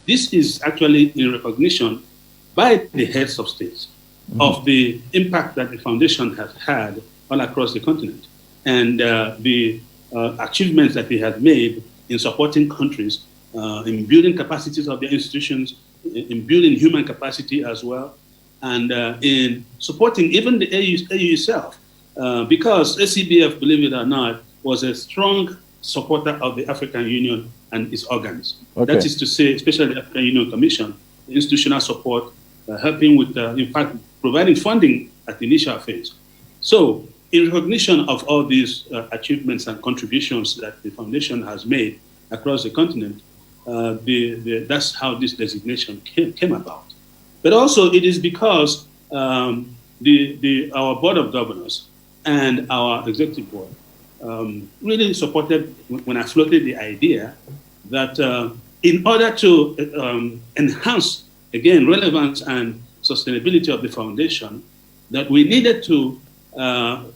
this is actually in recognition by the heads of states of the impact that the foundation has had all across the continent and the achievements that it has made in supporting countries, in building capacities of their institutions, in building human capacity as well, and in supporting even the AU itself, because ACBF, believe it or not, was a strong supporter of the African Union and its organs. Okay. That is to say, especially the African Union Commission, the institutional support, helping with, in fact, providing funding at the initial phase. So, in recognition of all these achievements and contributions that the foundation has made across the continent, that's how this designation came about. But also, it is because our board of governors and our executive board really supported when I floated the idea that in order to enhance, again, relevance and sustainability of the foundation, that we needed to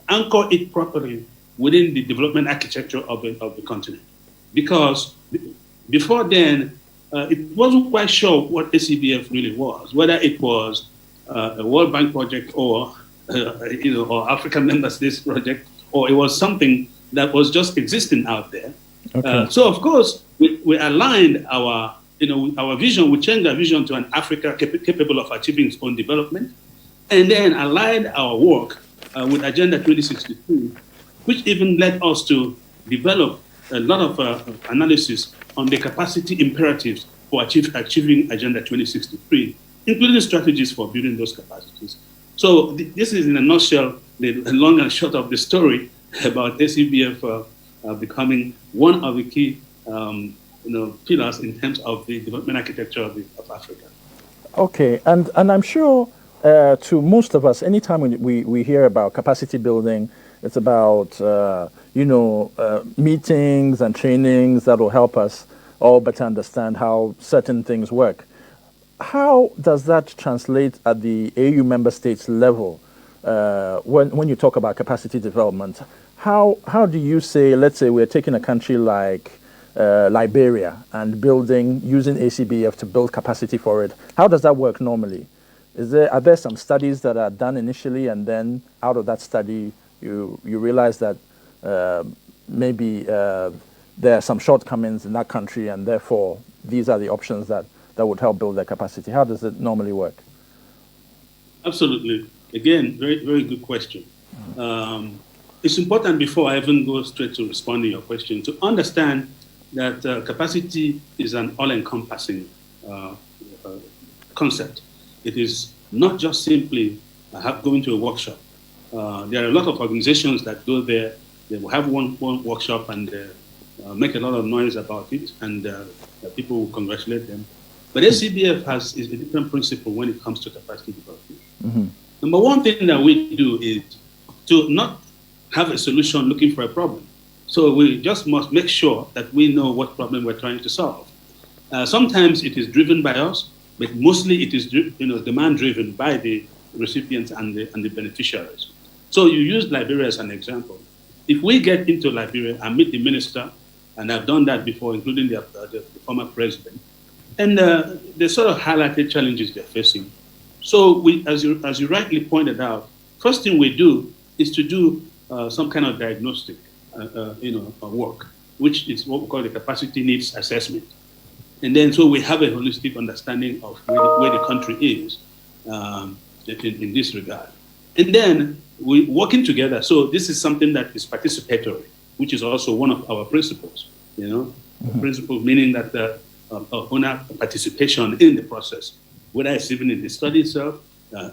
anchor it properly within the development architecture of the continent. Because before then, it wasn't quite sure what ACBF really was, whether it was a World Bank project or or African member states project, or it was something that was just existing out there. Okay. So of course, we aligned our vision. We changed our vision to an Africa capable of achieving its own development, and then aligned our work with Agenda 2063, which even led us to develop a lot of analysis on the capacity imperatives for achieving Agenda 2063, including strategies for building those capacities. So this is, in a nutshell, the long and short of the story about ACBF becoming one of the key pillars in terms of the development architecture of Africa. Okay, and I'm sure to most of us, anytime we hear about capacity building, it's about meetings and trainings that will help us all better understand how certain things work. How does that translate at the AU member states level when you talk about capacity development? How do you say, let's say we're taking a country like Liberia and using ACBF to build capacity for it? How does that work normally? Are there some studies that are done initially, and then out of that study you realize that maybe there are some shortcomings in that country, and therefore these are the options that would help build their capacity? How does it normally work? Absolutely. Again, very, very good question. It's important, before I even go straight to responding to your question, to understand that capacity is an all-encompassing concept. It is not just simply going to a workshop. There are a lot of organizations that go there, they will have one workshop and make a lot of noise about it, and people will congratulate them. But ACBF is a different principle when it comes to capacity development. Mm-hmm. Number one thing that we do is to not have a solution looking for a problem. So we just must make sure that we know what problem we're trying to solve. Sometimes it is driven by us, but mostly it is demand driven by the recipients and the beneficiaries. So you use Liberia as an example. If we get into Liberia and meet the minister, and I've done that before, including the former president, and they sort of highlighted challenges they're facing. So we, as you rightly pointed out, first thing we do is to do some kind of diagnostic work, which is what we call the capacity needs assessment. And then so we have a holistic understanding of where the country is in this regard. And then we're working together. So this is something that is participatory, which is also one of our principles, mm-hmm. Principle meaning that owner participation in the process, whether it's even in the study itself,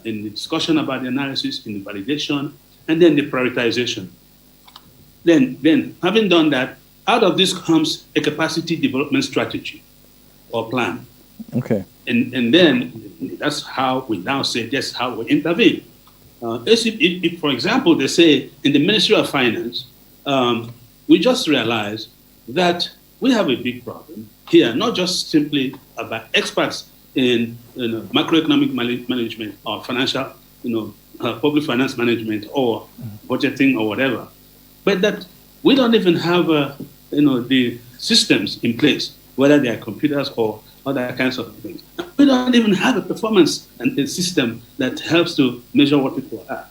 in the discussion about the analysis, in the validation, and then the prioritization. Then having done that, out of this comes a capacity development strategy or plan. Okay. And then that's how we now say that's how we intervene. If, for example, they say in the Ministry of Finance, we just realized that we have a big problem here, not just simply about experts in macroeconomic management or financial, public finance management or budgeting or whatever, but that we don't even have, the systems in place, whether they are computers or other kinds of things. We don't even have a performance and a system that helps to measure what people are.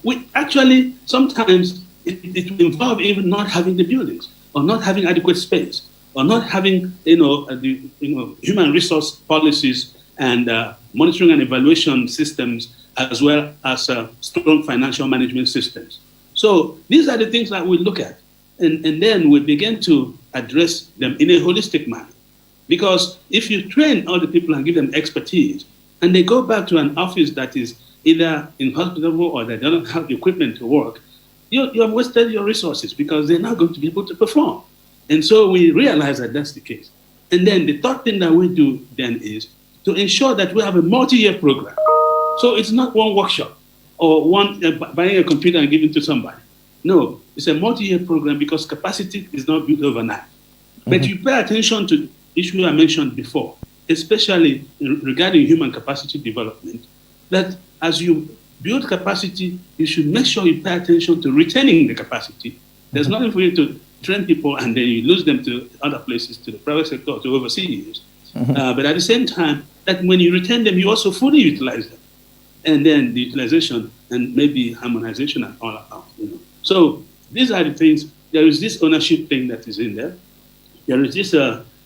We actually, sometimes it will involve even not having the buildings, or not having adequate space, or not having human resource policies and monitoring and evaluation systems, as well as strong financial management systems. So these are the things that we look at, and then we begin to address them in a holistic manner. Because if you train all the people and give them expertise, and they go back to an office that is either inhospitable or they don't have the equipment to work, you have wasted your resources, because they're not going to be able to perform. And so we realize that that's the case. And then the third thing that we do then is to ensure that we have a multi-year program. So it's not one workshop or one buying a computer and giving to somebody. No, it's a multi-year program, because capacity is not built overnight. But you pay attention to the issue I mentioned before, especially regarding human capacity development, that as you build capacity, you should make sure you pay attention to retaining the capacity. There's nothing for you to train people and then you lose them to other places, to the private sector, to overseas. But at the same time, that when you retain them, you also fully utilize them. And then the utilization and maybe harmonization and all out. So these are the things. There is this ownership thing that is in there. There is this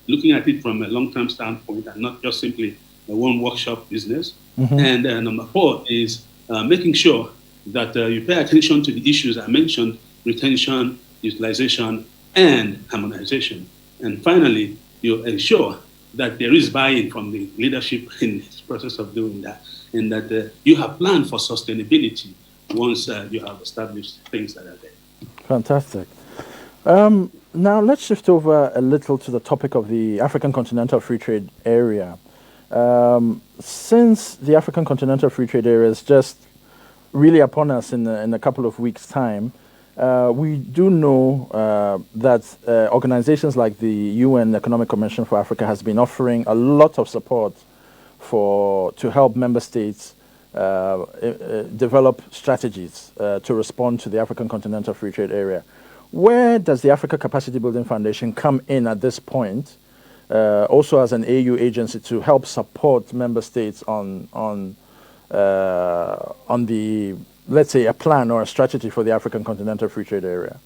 looking at it from a long-term standpoint and not just simply a one workshop business. And number 4 is making sure that you pay attention to the issues I mentioned: retention, utilization, and harmonization. And finally, you ensure that there is buy-in from the leadership in this process of doing that, and that you have planned for sustainability once you have established things that are there. Fantastic. Now let's shift over a little to the topic of the African Continental Free Trade Area. Since the African Continental Free Trade Area is just really upon us in a couple of weeks' time, we do know that organizations like the UN Economic Commission for Africa has been offering a lot of support to help member states develop strategies to respond to the African Continental Free Trade Area. Where does the Africa Capacity Building Foundation come in at this point, also as an AU agency, to help support member states on the, let's say, a plan or a strategy for the African Continental Free Trade Area?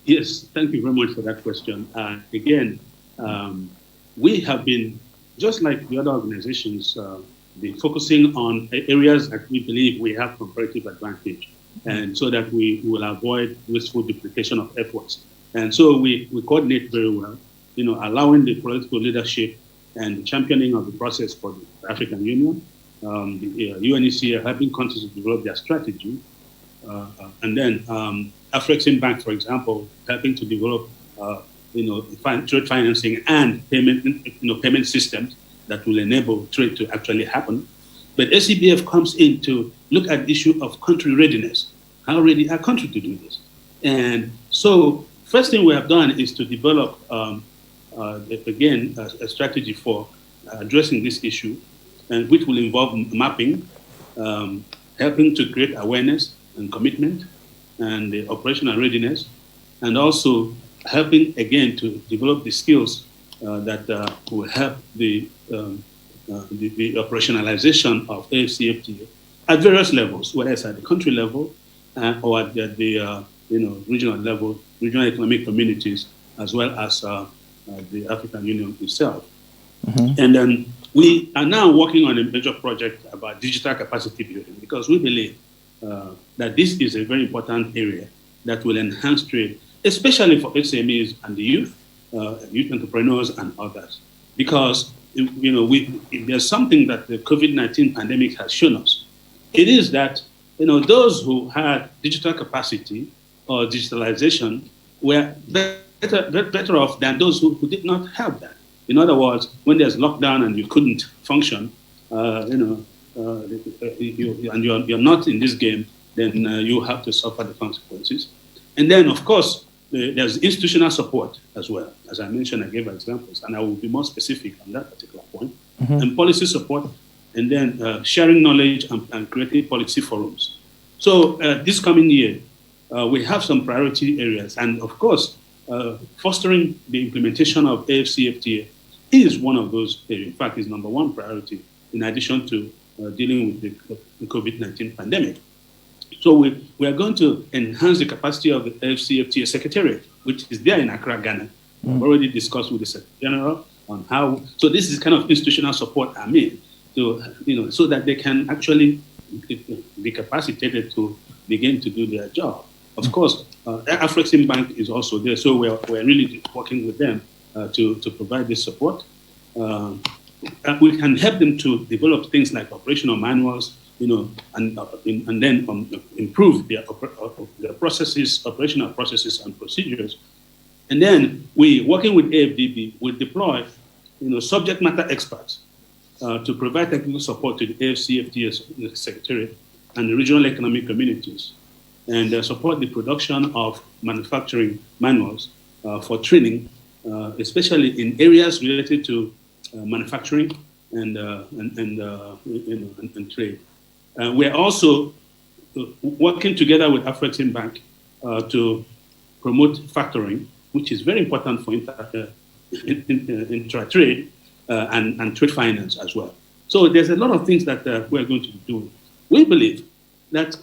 Yes, thank you very much for that question. Again, we have been, just like the other organizations, been focusing on areas that we believe we have comparative advantage, and so that we will avoid wasteful duplication of efforts. And so we coordinate very well, allowing the political leadership and the championing of the process for the African Union, the UNECA helping countries to develop their strategy, and then AfCFTA Bank, for example, helping to develop trade financing and payment systems that will enable trade to actually happen. But ACBF comes in to look at the issue of country readiness. How ready are countries to do this? And so first thing we have done is to develop, again, a strategy for addressing this issue, and which will involve mapping, helping to create awareness and commitment, and the operational readiness, and also helping, again, to develop the skills that will help the operationalization of AfCFTA at various levels, whether it's at the country level or at the regional level, regional economic communities, as well as the African Union itself. And then we are now working on a major project about digital capacity building, because we believe that this is a very important area that will enhance trade, especially for SMEs and the youth entrepreneurs and others. Because if there's something that the COVID-19 pandemic has shown us, it is that those who had digital capacity or digitalization were better off than those who did not have that. In other words, when there's lockdown and you couldn't function, and you're not in this game, then you have to suffer the consequences. And then, of course, there's institutional support as well. As I mentioned, I gave examples, and I will be more specific on that particular point. And policy support, and then sharing knowledge and creating policy forums. So this coming year, we have some priority areas, and of course, fostering the implementation of AfCFTA is one of those areas. In fact, is number one priority in addition to dealing with the COVID-19 pandemic. So we are going to enhance the capacity of the AfCFTA Secretariat, which is there in Accra, Ghana. I've already discussed with the Secretary General on how. So this is kind of institutional support I mean, to so that they can actually be capacitated to begin to do their job. Of course, AfCFTA Bank is also there, so we're really working with them to provide this support. We can help them to develop things like operational manuals, and then improve their processes, operational processes and procedures. And then we, working with AFDB, will deploy, subject matter experts to provide technical support to the AfCFTA Secretariat and the regional economic communities, and support the production of manufacturing manuals for training, especially in areas related to manufacturing and trade. We're also working together with AfCFTA Bank to promote factoring, which is very important for intra-trade and trade finance as well. So there's a lot of things that we're going to be doing. We believe that,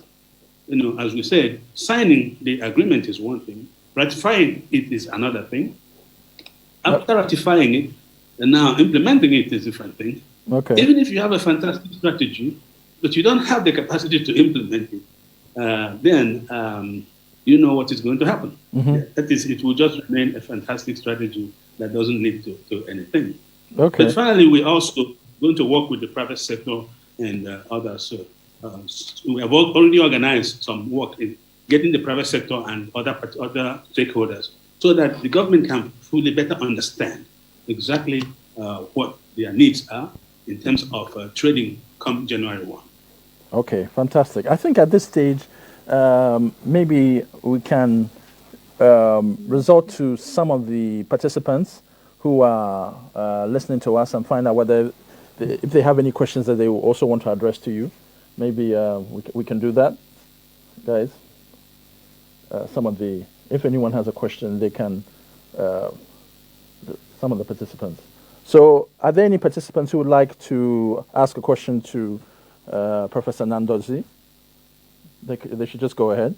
as we said, signing the agreement is one thing, ratifying it is another thing. After ratifying it, and now implementing it is a different thing. Okay. Even if you have a fantastic strategy, but you don't have the capacity to implement it, then you know what is going to happen. That is, it will just remain a fantastic strategy that doesn't lead to anything. Okay. But finally, we're also going to work with the private sector and others. We have already organized some work in getting the private sector and other stakeholders so that the government can fully better understand exactly what their needs are in terms of trading come January 1. Okay, fantastic. I think at this stage, maybe we can resort to some of the participants who are listening to us and find out whether if they have any questions that they also want to address to you. Maybe we can do that, guys. If anyone has a question, they can, some of the participants. So are there any participants who would like to ask a question to Professor Nnadozie? They should just go ahead.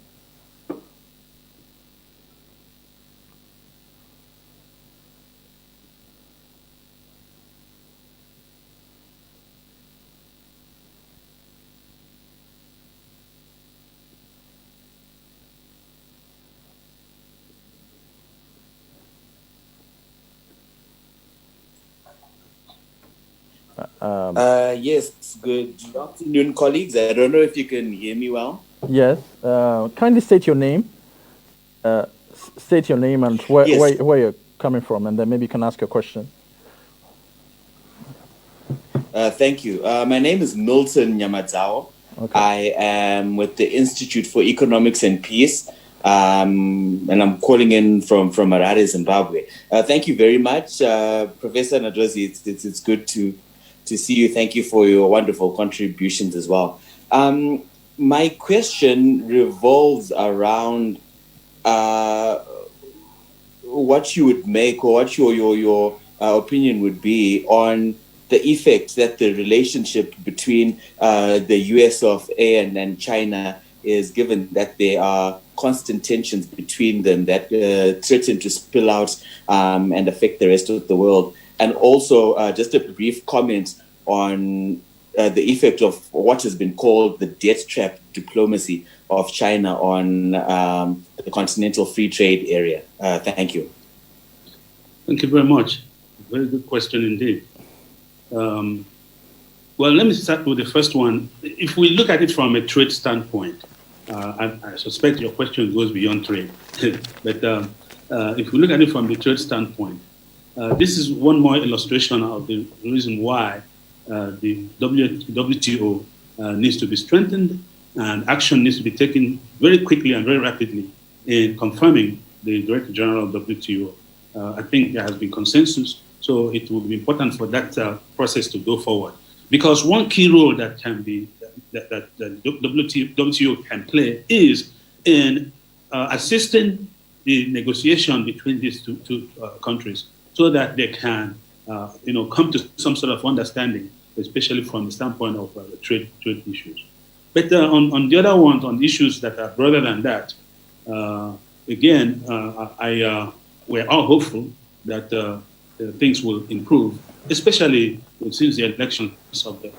Yes, good afternoon, colleagues. I don't know if you can hear me well. Yes. Kindly state your name. State your name and where you're coming from, and then maybe you can ask your question. Thank you. My name is Milton Nyamadzao. Okay. I am with the Institute for Economics and Peace, and I'm calling in from Harare, Zimbabwe. Thank you very much, Professor Nnadozie. It's good to see you. Thank you for your wonderful contributions as well. My question revolves around what you would make, or what your opinion would be on the effect that the relationship between the US of A and China is, given that there are constant tensions between them that threaten to spill out and affect the rest of the world. And also just a brief comment on the effect of what has been called the debt trap diplomacy of China on the continental free trade area. Thank you. Thank you very much. Very good question indeed. Well, let me start with the first one. If we look at it from a trade standpoint, I suspect your question goes beyond trade. But if we look at it from the trade standpoint, this is one more illustration of the reason why the WTO needs to be strengthened, and action needs to be taken very quickly and very rapidly in confirming the Director General of WTO. I think there has been consensus, so it will be important for that process to go forward. Because one key role that can be that WTO can play is in assisting the negotiation between these two countries, so that they can come to some sort of understanding, especially from the standpoint of trade issues. But on the other ones, on issues that are broader than that, again, we're all hopeful that things will improve, especially since the elections of the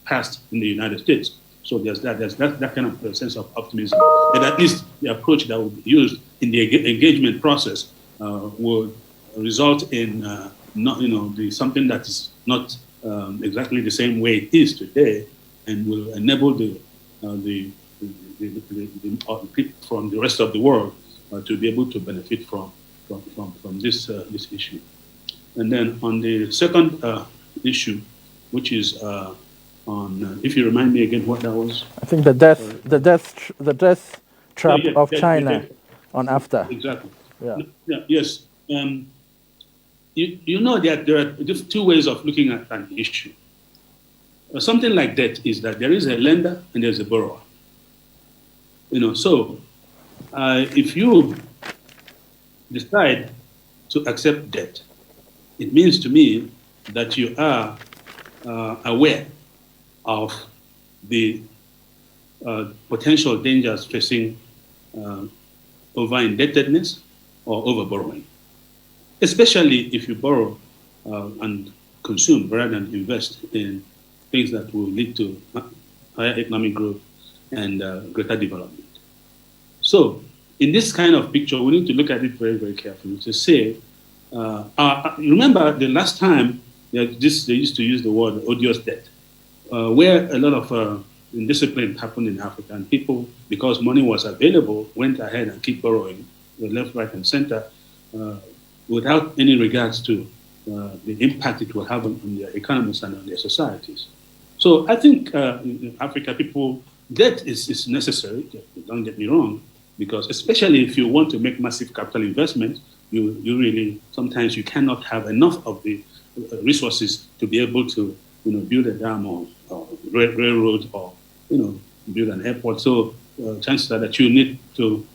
past in the United States. So there's that kind of sense of optimism, and at least the approach that will be used in the engagement process will result in something that is not exactly the same way it is today, and will enable the people from the rest of the world to be able to benefit from this issue. And then on the second issue, which is on, if you remind me again what that was. I think the death trap of China on AfTA. Exactly. Yeah. Yes. You know that there are two ways of looking at an issue. Something like that is that there is a lender and there's a borrower. So if you decide to accept debt, it means to me that you are aware of the potential dangers facing over indebtedness or over borrowing, especially if you borrow and consume rather than invest in things that will lead to higher economic growth and greater development. So in this kind of picture, we need to look at it very, very carefully to say, remember the last time they used to use the word odious debt, where a lot of indiscipline happened in Africa, and people, because money was available, went ahead and keep borrowing left, right, and center without any regards to the impact it will have on their economies and on their societies. So I think in Africa, debt is necessary, don't get me wrong, because especially if you want to make massive capital investment, you really, sometimes you cannot have enough of the resources to be able to build a dam or railroad or build an airport. So chances are that you need to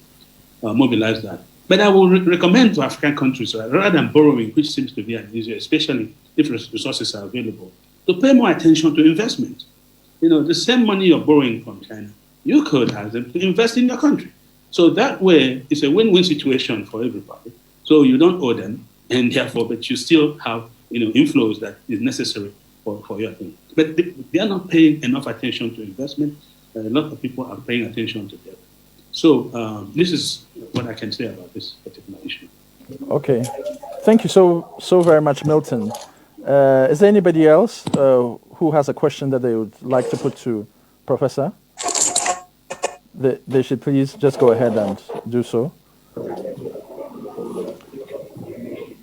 mobilize that. But I will recommend to African countries, rather than borrowing, which seems to be an easier, especially if resources are available, to pay more attention to investment. The same money you're borrowing from China, you could have them to invest in your country. So that way, it's a win-win situation for everybody. So you don't owe them, and therefore, but you still have inflows that is necessary for your thing. But they are not paying enough attention to investment. A lot of people are paying attention to debt. So this is what I can say about this particular issue. Okay, thank you so very much, Milton. Is there anybody else who has a question that they would like to put to Professor? They should please just go ahead and do so.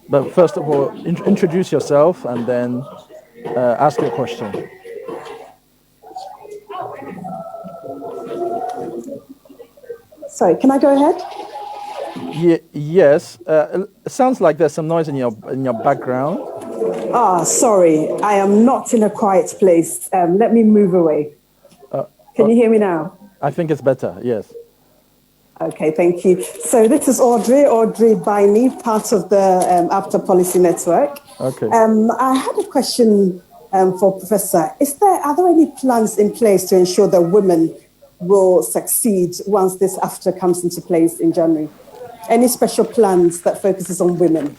But first of all, introduce yourself and then ask your question. Sorry, can I go ahead? Yes. It sounds like there's some noise in your background. Sorry. I am not in a quiet place. Let me move away. Can you hear me now? I think it's better, yes. Okay, thank you. So this is Audrey Bainey, part of the AfTA Policy Network. Okay. I had a question for Professor. Are there any plans in place to ensure that women will succeed once this AfTA comes into place in January? Any special plans that focuses on women?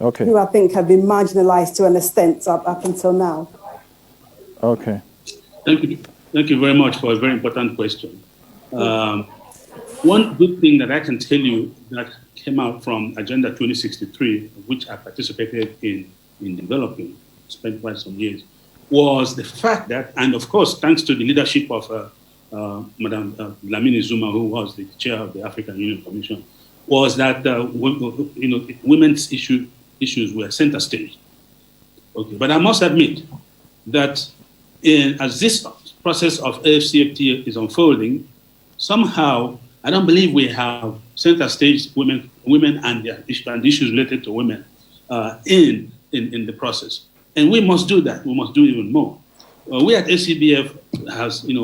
Okay. Who I think have been marginalized to an extent up until now. Okay. Thank you very much for a very important question. One good thing that I can tell you that came out from Agenda 2063, which I participated in developing, spent quite some years, was the fact that, and of course, thanks to the leadership of Madam Dlamini Zuma, who was the chair of the African Union Commission, was that women's issues were center stage. Okay, but I must admit that as this process of AfCFTA is unfolding, somehow I don't believe we have center stage women and their issues related to women in the process. And we must do that. We must do even more. We at ACBF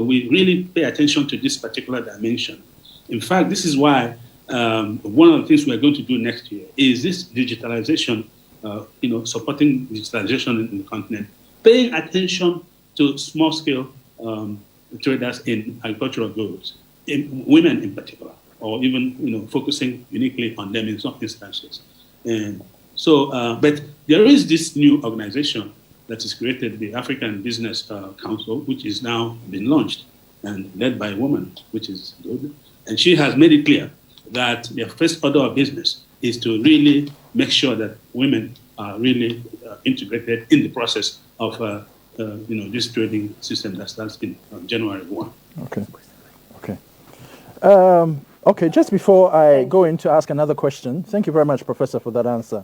we really pay attention to this particular dimension. In fact, this is why one of the things we're going to do next year is this digitalization supporting digitalization in the continent, paying attention to small-scale traders in agricultural goods, women in particular, or even focusing uniquely on them in some instances. And so, but there is this new organization that is created, the African Business Council, which is now been launched and led by a woman, which is good. And she has made it clear that their first order of business is to really make sure that women are really integrated in the process of this trading system that starts in January 1. Okay, just before I go in to ask another question, thank you very much, Professor, for that answer.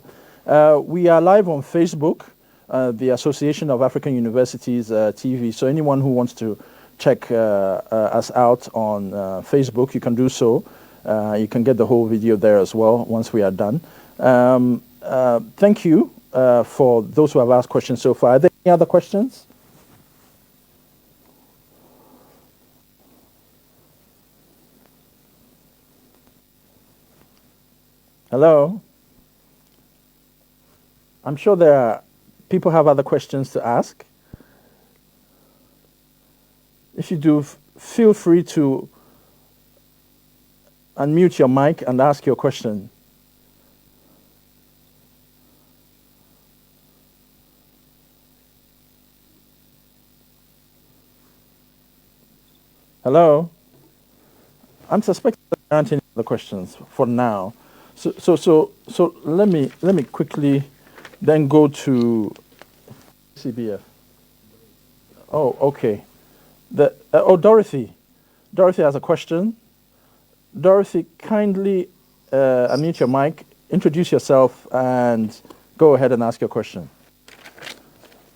We are live on Facebook, the Association of African Universities TV. So anyone who wants to check us out on Facebook, you can do so. You can get the whole video there as well once we are done. Thank you for those who have asked questions so far. Are there any other questions? Hello? I'm sure there are people have other questions to ask. If you do, feel free to unmute your mic and ask your question. Hello? I'm suspecting there aren't any other questions for now. So let me quickly then go to ACBF. Oh, okay. Dorothy. Dorothy has a question. Dorothy, kindly unmute your mic, introduce yourself, and go ahead and ask your question.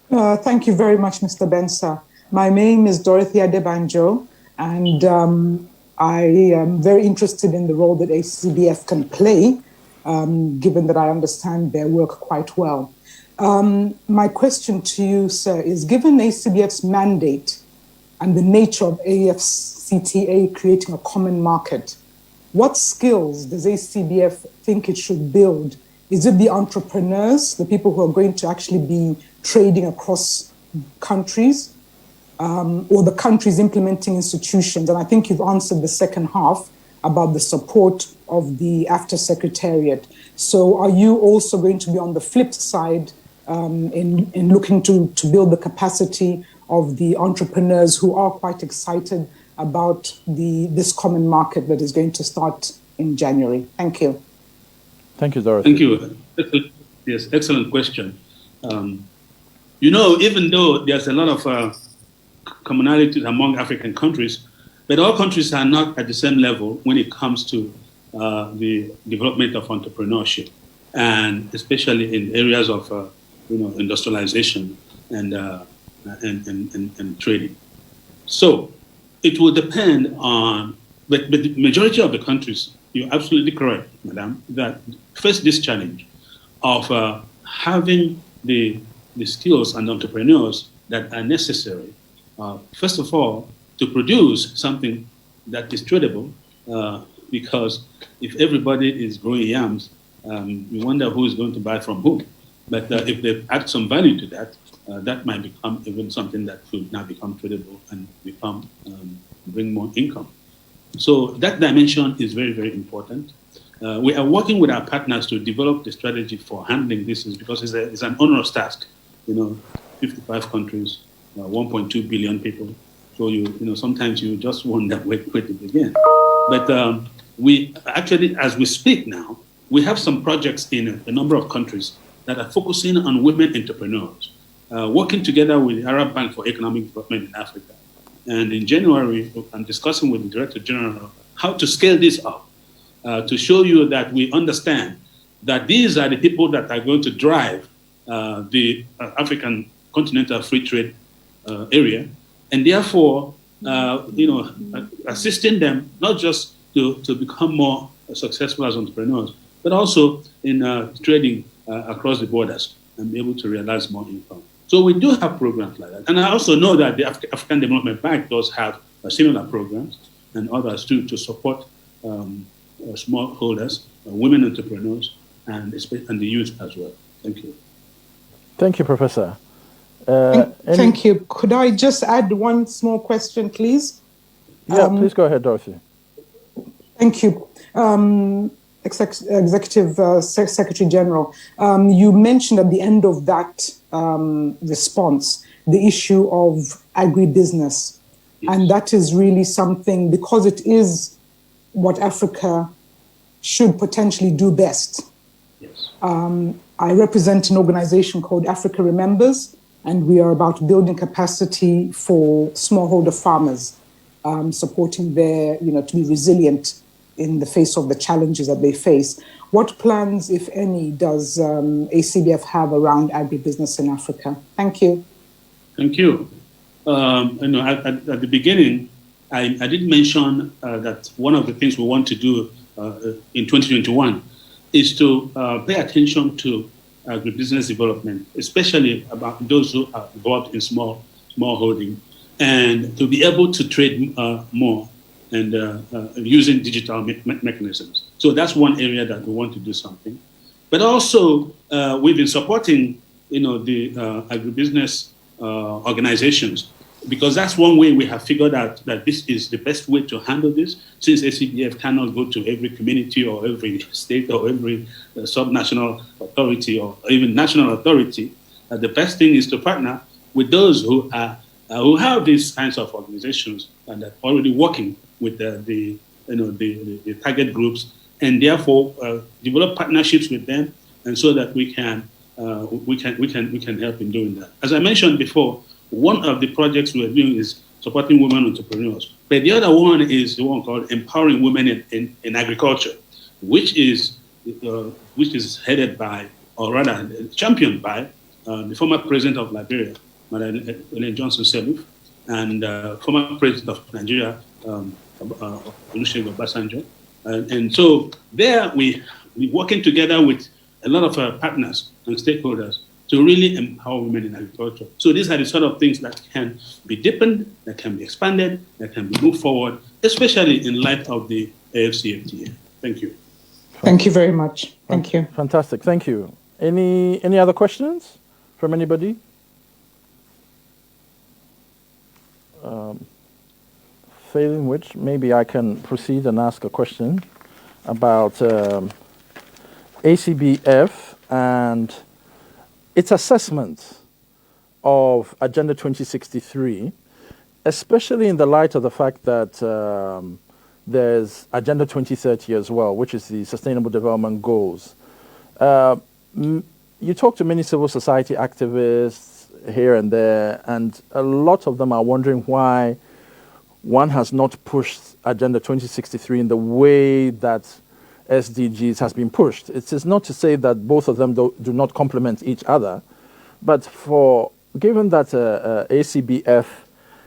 Thank you very much, Mr. Bensa. My name is Dorothy Adebanjo, and I am very interested in the role that ACBF can play, given that I understand their work quite well. My question to you, sir, is given ACBF's mandate and the nature of AfCFTA creating a common market, what skills does ACBF think it should build? Is it the entrepreneurs, the people who are going to actually be trading across countries, or the countries implementing institutions? And I think you've answered the second half about the support of the AfCFTA Secretariat. So are you also going to be on the flip side in looking to build the capacity of the entrepreneurs who are quite excited about this common market that is going to start in January? Thank you. Thank you, Dorothy. Thank you. Yes, excellent question. Even though there's a lot of commonalities among African countries, but all countries are not at the same level when it comes to the development of entrepreneurship, and especially in areas of industrialization and trading. So it will depend on, but the majority of the countries, you're absolutely correct, madam, that face this challenge of having the skills and entrepreneurs that are necessary, first of all, to produce something that is tradable, because if everybody is growing yams, you wonder who is going to buy from whom. But if they add some value to that, that might become even something that could now become tradable and bring more income. So that dimension is very, very important. We are working with our partners to develop the strategy for handling this, because it's an onerous task. 55 countries, 1.2 billion people. So sometimes you just wonder where to begin. But we actually, as we speak now, we have some projects in a number of countries that are focusing on women entrepreneurs, working together with the Arab Bank for Economic Development in Africa. And in January, I'm discussing with the Director General how to scale this up, to show you that we understand that these are the people that are going to drive the African continental free trade area, and therefore, assisting them not just to become more successful as entrepreneurs, but also in trading across the borders and be able to realize more income. So we do have programs like that. And I also know that the African Development Bank does have similar programs and others too, to support smallholders, women entrepreneurs, and the youth as well. Thank you. Thank you, Professor. Thank you. Could I just add one small question, please? Yeah, please go ahead, Dorothy. Thank you. Executive Secretary General, you mentioned at the end of that response the issue of agribusiness. Yes. And that is really something, because it is what Africa should potentially do best. Yes. I represent an organization called Africa Remembers, and we are about building capacity for smallholder farmers, supporting their, to be resilient in the face of the challenges that they face. What plans, if any, does ACBF have around agribusiness in Africa? Thank you. Thank you. At the beginning, I did mention that one of the things we want to do in 2021 is to pay attention to agribusiness development, especially about those who are involved in small holding, and to be able to trade more and using digital mechanisms. So that's one area that we want to do something. But also, we've been supporting, the agribusiness organizations, because that's one way we have figured out that this is the best way to handle this, since ACBF cannot go to every community or every state or every subnational authority or even national authority. The best thing is to partner with those who have these kinds of organizations and are already working with the target groups, and therefore develop partnerships with them, and so that we can help in doing that. As I mentioned before, one of the projects we're doing is supporting women entrepreneurs, but the other one is the one called Empowering Women in Agriculture, which is headed by, or rather championed by, the former president of Liberia, Madam Ellen Johnson Sirleaf, and former president of Nigeria, Olusegun Obasanjo. And so there we're working together with a lot of partners and stakeholders to really empower women in agriculture. So these are the sort of things that can be deepened, that can be expanded, that can be moved forward, especially in light of the AfCFTA. Thank you. Thank you very much. Thank you. Fantastic. Thank you. Any other questions from anybody? Failing which, maybe I can proceed and ask a question about ACBF and its assessment of Agenda 2063, especially in the light of the fact that there's Agenda 2030 as well, which is the Sustainable Development Goals. You talk to many civil society activists here and there, and a lot of them are wondering why one has not pushed Agenda 2063 in the way that SDGs has been pushed. It is not to say that both of them do not complement each other, but given that ACBF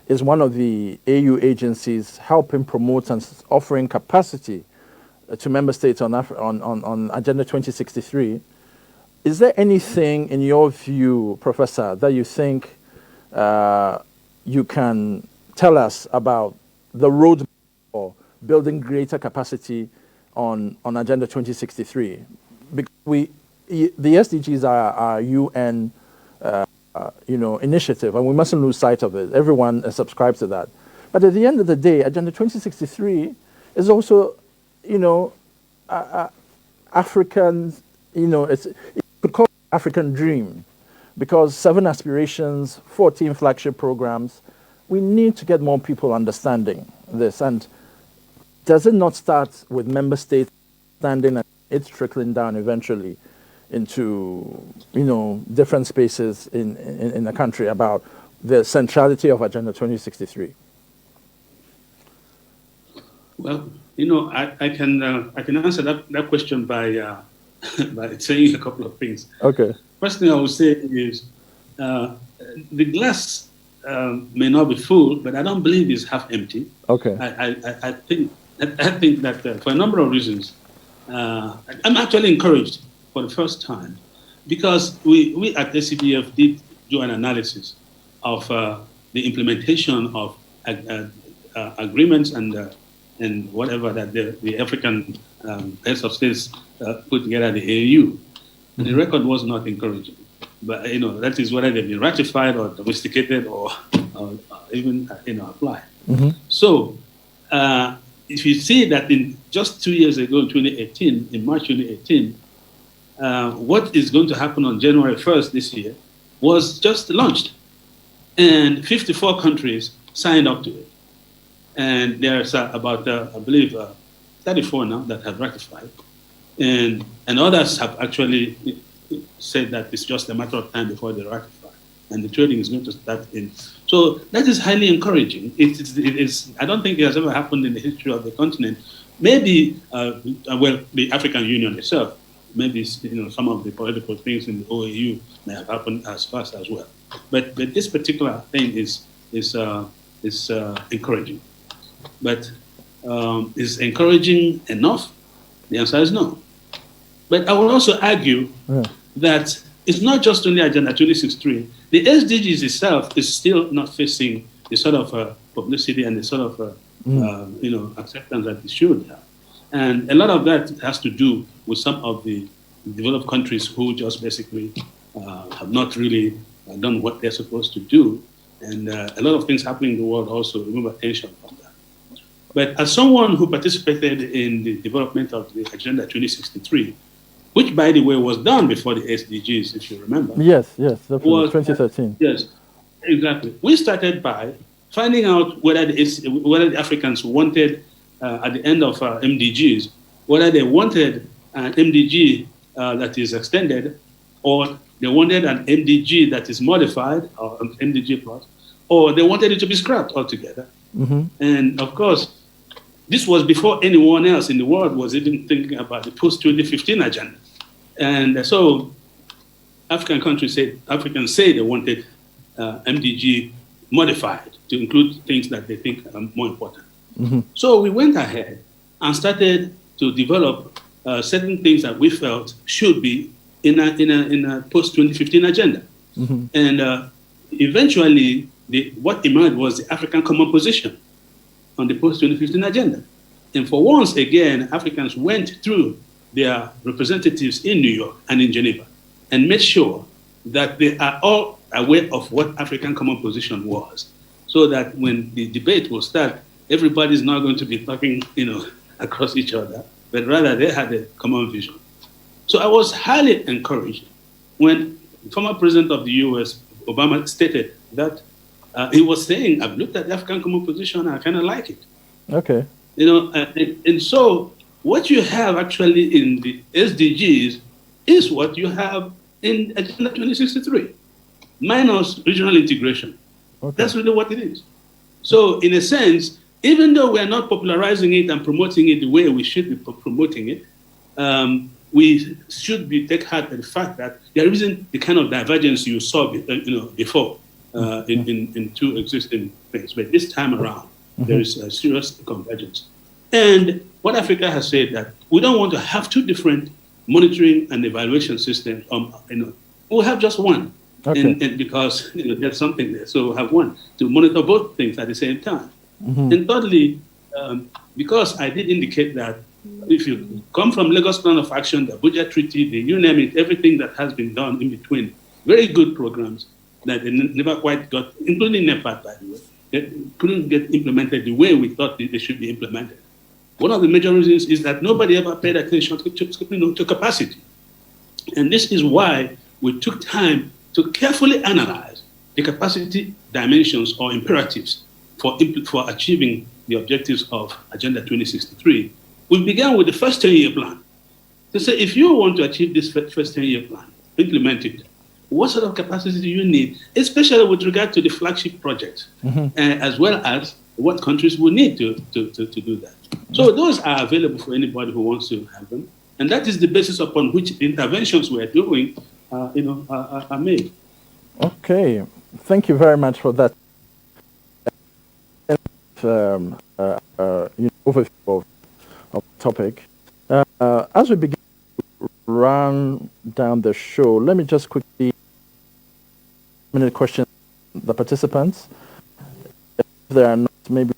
is one of the AU agencies helping promote and offering capacity to member states on Agenda 2063, is there anything in your view, Professor, that you think you can tell us about the roadmap for building greater capacity on Agenda 2063? Because the SDGs are UN initiative, and we mustn't lose sight of it. Everyone subscribes to that. But at the end of the day, Agenda 2063 is also, African, you could call it African dream, because 7 aspirations, 14 flagship programs. We need to get more people understanding this. And does it not start with member states standing and it's trickling down eventually into, different spaces in the country about the centrality of Agenda 2063? Well, I can answer that question by saying a couple of things. Okay. First thing I would say is the glass may not be full, but I don't believe it's half empty. Okay. I think that for a number of reasons, I'm actually encouraged for the first time, because we at ACBF did do an analysis of the implementation of agreements and whatever that the African heads of states put together, the AU. And the record was not encouraging. But, that is whether they've been ratified or domesticated or even, applied. So, if you see that in just 2 years ago, in March 2018, what is going to happen on January 1st this year was just launched. And 54 countries signed up to it. And there's about, I believe, 34 now that have ratified. And others have actually said that it's just a matter of time before they ratify. And the trading is going to start in. So that is highly encouraging. It is, I don't think it has ever happened in the history of the continent. Maybe, the African Union itself, maybe some of the political things in the OAU may have happened as fast as well. But this particular thing is encouraging. But is encouraging enough? The answer is no. But I will also argue that it's not just only Agenda 2063. The SDGs itself is still not facing the sort of publicity and the sort of acceptance that it should have. And a lot of that has to do with some of the developed countries who just basically have not really done what they're supposed to do. And a lot of things happening in the world also remove attention from that. But as someone who participated in the development of the Agenda 2063, which, by the way, was done before the SDGs, if you remember. Yes, that was 2013. Yes, exactly. We started by finding out whether the Africans wanted, at the end of MDGs, whether they wanted an MDG that is extended, or they wanted an MDG that is modified, or an MDG plus, or they wanted it to be scrapped altogether. And of course, this was before anyone else in the world was even thinking about the post-2015 agenda. And so Africans say they wanted MDG modified to include things that they think are more important. So we went ahead and started to develop certain things that we felt should be in a post-2015 agenda. And eventually, what emerged was the African Common Position on the post-2015 agenda. And for once again, Africans went through their representatives in New York and in Geneva and made sure that they are all aware of what African Common Position was, so that when the debate will start, everybody's not going to be talking, across each other, but rather they had a common vision. So I was highly encouraged when the former president of the US, Obama, stated that he was saying, I've looked at the African Common Position and I kind of like it. Okay. And so what you have actually in the SDGs is what you have in Agenda 2063, minus regional integration. Okay. That's really what it is. So in a sense, even though we're not popularizing it and promoting it the way we should be promoting it, we should take heart at the fact that there isn't the kind of divergence you saw before in two existing things. But this time around, there is a serious convergence. And what Africa has said that we don't want to have two different monitoring and evaluation systems. We'll have just one. Okay. And because there's something there. So we'll have one to monitor both things at the same time. And thirdly, because I did indicate that if you come from Lagos Plan of Action, the Abuja Treaty, the you name it, everything that has been done in between, very good programs that they never quite got, including NEPAD, by the way, they couldn't get implemented the way we thought they should be implemented. One of the major reasons is that nobody ever paid attention to capacity. And this is why we took time to carefully analyze the capacity dimensions or imperatives for achieving the objectives of Agenda 2063. We began with the first 10-year plan to say, if you want to achieve this first 10-year plan, implement it. What sort of capacity do you need, especially with regard to the flagship projects, as well as what countries will need to do that. So those are available for anybody who wants to have them. And that is the basis upon which the interventions we're doing are made. Okay. Thank you very much for that overview of the topic. As we begin to run down the show, let me just quickly question the participants. If there are not, maybe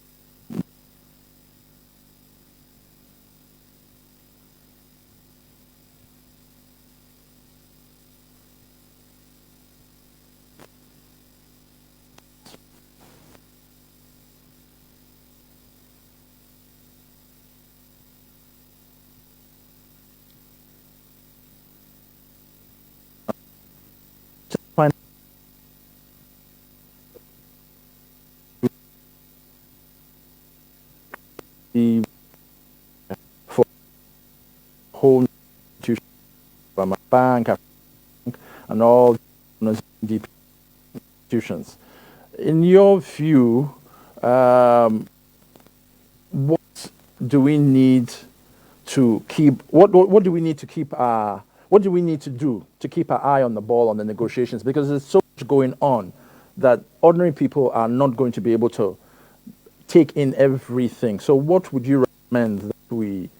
for whole institutions from a bank and all institutions. In your view, what do we need to keep? What do we need to keep our? What do we need to do to keep our eye on the ball on the negotiations? Because there's so much going on that ordinary people are not going to be able to take in everything. So what would you recommend that we,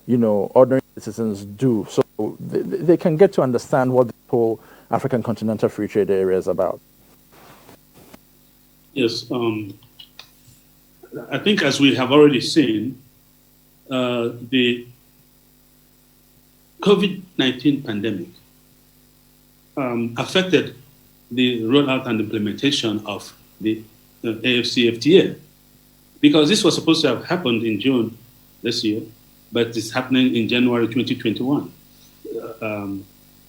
ordinary citizens do so they can get to understand what the whole African Continental Free Trade Area is about? Yes, I think as we have already seen, the COVID-19 pandemic affected the rollout and implementation of the AfCFTA, because this was supposed to have happened in June this year, but it's happening in January 2021.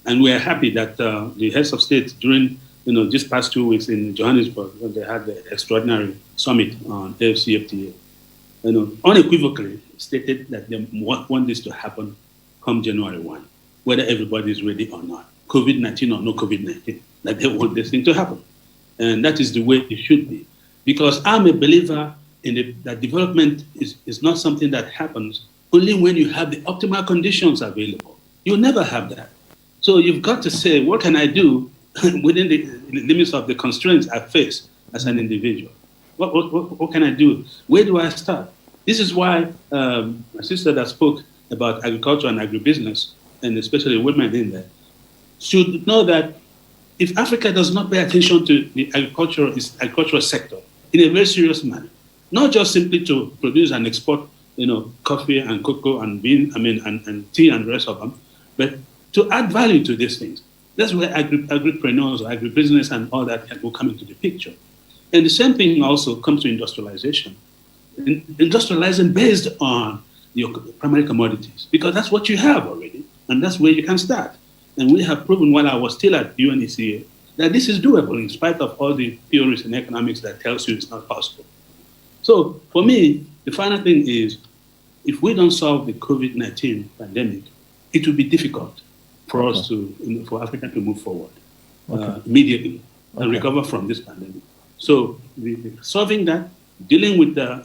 And we are happy that the heads of state during just past 2 weeks in Johannesburg, when they had the extraordinary summit on AfCFTA, unequivocally stated that they want this to happen come January 1, whether everybody is ready or not, COVID-19 or no COVID-19, that they want this thing to happen. And that is the way it should be. Because I'm a believer in that development is not something that happens only when you have the optimal conditions available. You'll never have that. So you've got to say, what can I do within the limits of the constraints I face as an individual? What can I do? Where do I start? This is why my sister that spoke about agriculture and agribusiness, and especially women in there, should know that if Africa does not pay attention to the agricultural sector in a very serious manner, not just simply to produce and export, coffee and cocoa and bean, and tea and the rest of them, but to add value to these things. That's where agripreneurs or agribusiness and all that will come into the picture. And the same thing also comes to industrialization. Industrializing based on your primary commodities, because that's what you have already, and that's where you can start. And we have proven while I was still at UNECA that this is doable in spite of all the theories in economics that tells you it's not possible. So for me, the final thing is, if we don't solve the COVID-19 pandemic, it will be difficult for us to, for Africa to move forward immediately and recover from this pandemic. So solving that, dealing with the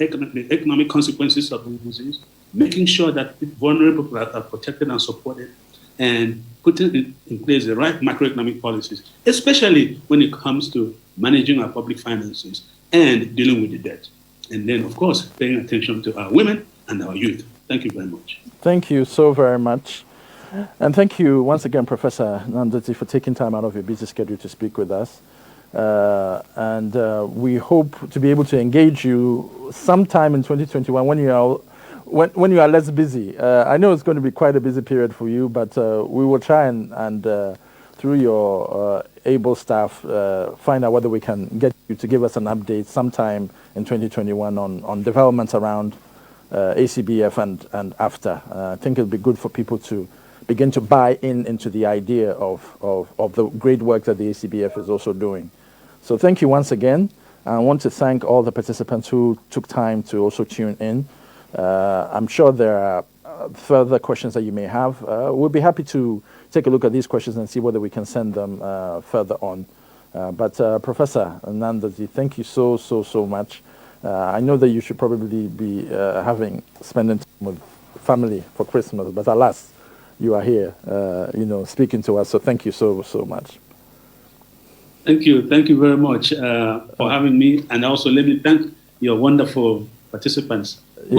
economic consequences of the disease, making sure that vulnerable people are protected and supported, and putting in place the right macroeconomic policies, especially when it comes to managing our public finances and dealing with the debt. And then, of course, paying attention to our women and our youth. Thank you very much. Thank you so very much. And thank you once again, Professor Nandoti, for taking time out of your busy schedule to speak with us. And we hope to be able to engage you sometime in 2021 when you are less busy. I know it's going to be quite a busy period for you, but we will try and through your able staff, find out whether we can get you to give us an update sometime in 2021 on developments around ACBF and AfCFTA. I think it'll be good for people to begin to buy into the idea of the great work that the ACBF is also doing. So thank you once again. I want to thank all the participants who took time to also tune in. I'm sure there are further questions that you may have. We'll be happy to take a look at these questions and see whether we can send them further on. But Professor Nandoti, thank you so much. I know that you should probably be spending time with family for Christmas, but alas, you are here, speaking to us. So thank you so much. Thank you very much for having me, and also let me thank your wonderful participants. Yeah.